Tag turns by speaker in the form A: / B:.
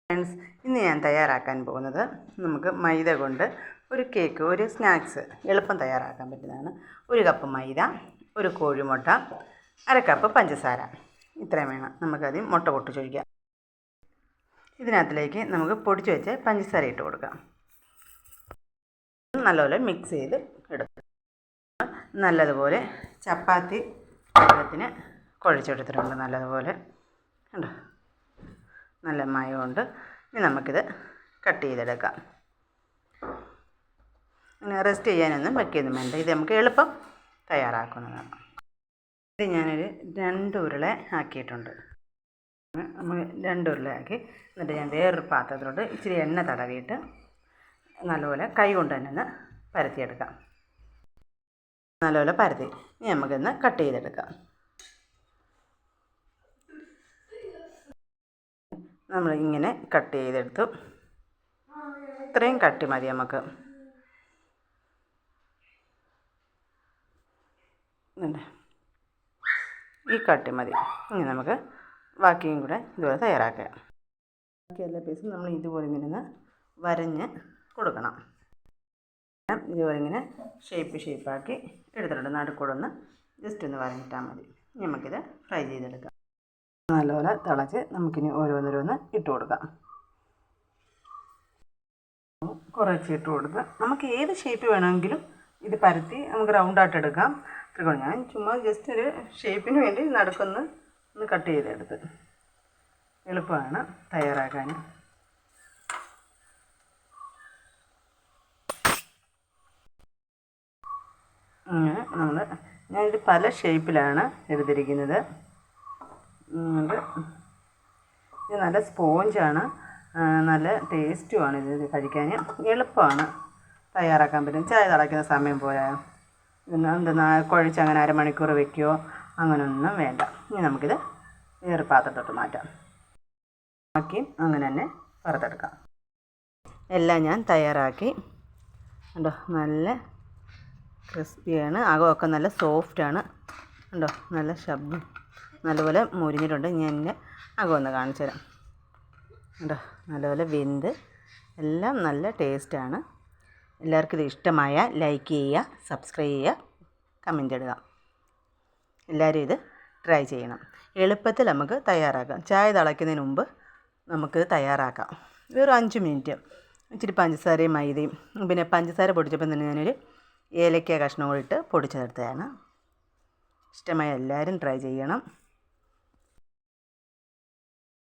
A: Friends, ഇന്ന് ഞാൻ തയ്യാറാക്കാൻ പോകുന്നത് നമുക്ക് മൈദ കൊണ്ട് ഒരു കേക്ക്, ഒരു സ്നാക്സ് എളുപ്പം തയ്യാറാക്കാൻ പറ്റുന്നതാണ്. 1 കപ്പ് മൈദ, 1 കോഴിമുട്ട, 1/2 കപ്പ് പഞ്ചസാര, ഇത്രയും വേണം. നമുക്കതിൽ മുട്ട പൊട്ടിച്ചൊഴിക്കാം. ഇതിനകത്തിലേക്ക് നമുക്ക് പൊടിച്ച് വെച്ച് പഞ്ചസാര ഇട്ട് കൊടുക്കാം. നല്ലപോലെ മിക്സ് ചെയ്ത് എടുക്കാം. നല്ലതുപോലെ ചപ്പാത്തി പരുവത്തിന് കുഴച്ചെടുത്തിട്ടുണ്ട്. നല്ലതുപോലെ കണ്ടോ, നല്ല മയമുണ്ട്. ഇനി നമുക്കിത് കട്ട് ചെയ്തെടുക്കാം. അങ്ങനെ റെസ്റ്റ് ചെയ്യാനൊന്നും വയ്ക്കൊന്നും വേണ്ട. ഇത് നമുക്ക് എളുപ്പം തയ്യാറാക്കുന്നതാണ്. ഇത് ഞാനൊരു 2 ഉരുള ആക്കിയിട്ടുണ്ട്. നമ്മൾ 2 ഉരുള ആക്കി, എന്നിട്ട് ഞാൻ വേറൊരു പാത്രത്തിലോട്ട് ഇച്ചിരി എണ്ണ തടവിയിട്ട് നല്ലപോലെ കൈ കൊണ്ട് തന്നെ ഒന്ന് പരത്തിയെടുക്കാം. നല്ലപോലെ പരത്തി ഇനി നമുക്കിന്ന് കട്ട് ചെയ്തെടുക്കാം. നമ്മളിങ്ങനെ കട്ട് ചെയ്തെടുത്തു. ഇത്രയും കട്ടി മതി നമുക്ക്. ഈ കട്ടി മതി. ഇനി നമുക്ക് ബാക്കിയും കൂടെ ഇതുപോലെ തയ്യാറാക്കാം. ബാക്കി എല്ലാ പീസും നമ്മൾ ഇതുപോലെ ഇങ്ങനെ വരഞ്ഞ് കൊടുക്കണം. ഇതുപോലെ ഇങ്ങനെ ഷേപ്പാക്കി എടുത്തിട്ടുണ്ട്. നടുക്കൂടെ ഒന്ന് ജസ്റ്റ് ഒന്ന് വരഞ്ഞിട്ടാൽ മതി. നമുക്കിത് ഫ്രൈ ചെയ്തെടുക്കാം. നല്ലപോലെ തിളച്ച് നമുക്കിനി ഓരോന്നോരോന്ന് ഇട്ട് കൊടുക്കാം. കുറച്ച് ഇട്ട് കൊടുത്ത് നമുക്ക് ഏത് ഷേപ്പ് വേണമെങ്കിലും ഇത് പരത്തി നമുക്ക് റൗണ്ടായിട്ട് എടുക്കാം. ത്രികോണം ഞാൻ ചുമ്മാ ജസ്റ്റ് ഒരു ഷേപ്പിന് വേണ്ടി നടുക്കൊന്ന് കട്ട് ചെയ്തെടുത്ത്. എളുപ്പമാണ് തയ്യാറാക്കാൻ. അങ്ങനെ ഞാനിത് പല ഷേപ്പിലാണ് എടുത്തിരിക്കുന്നത്. ഇത് നല്ല സ്പോഞ്ചാണ്, നല്ല ടേസ്റ്റുമാണ്. ഇത് കഴിക്കാൻ എളുപ്പമാണ്, തയ്യാറാക്കാൻ പറ്റും. ചായ തിളയ്ക്കുന്ന സമയം പോയാൽ എന്തെന്നാ കുഴച്ച് അങ്ങനെ അരമണിക്കൂർ വയ്ക്കുകയോ അങ്ങനെയൊന്നും വേണ്ട. ഇനി നമുക്കിത് വേറെ പാത്രത്തോട്ട് മാറ്റാം. ബാക്കിയും അങ്ങനെ തന്നെ വറുത്തെടുക്കാം. എല്ലാം ഞാൻ തയ്യാറാക്കി. കണ്ടോ, നല്ല ക്രിസ്പിയാണ്. അകമൊക്കെ നല്ല സോഫ്റ്റാണ്. കണ്ടോ, നല്ല ശബ്ദം നല്ലപോലെ മുരിഞ്ഞിട്ടുണ്ട്. ഞാൻ എൻ്റെ അകമൊന്ന് കാണിച്ചു തരാം. കണ്ടോ, നല്ലപോലെ വെന്ത് എല്ലാം നല്ല ടേസ്റ്റാണ്. എല്ലാവർക്കും ഇത് ഇഷ്ടമായ ലൈക്ക് ചെയ്യുക, സബ്സ്ക്രൈബ് ചെയ്യുക, കമൻ്റ് ഇടുക. എല്ലാവരും ഇത് ട്രൈ ചെയ്യണം. എളുപ്പത്തിൽ നമുക്ക് തയ്യാറാക്കാം. ചായ തിളയ്ക്കുന്നതിന് മുമ്പ് നമുക്കിത് തയ്യാറാക്കാം. വെറും 5 മിനിറ്റ്. ഇച്ചിരി പഞ്ചസാരയും മൈദയും, പിന്നെ പഞ്ചസാര പൊടിച്ചപ്പം തന്നെ ഞാനൊരു ഏലക്ക കഷ്ണം കൂടി ഇട്ട് പൊടിച്ചെടുത്തതാണ്. ഇഷ്ടമായ എല്ലാവരും ട്രൈ ചെയ്യണം.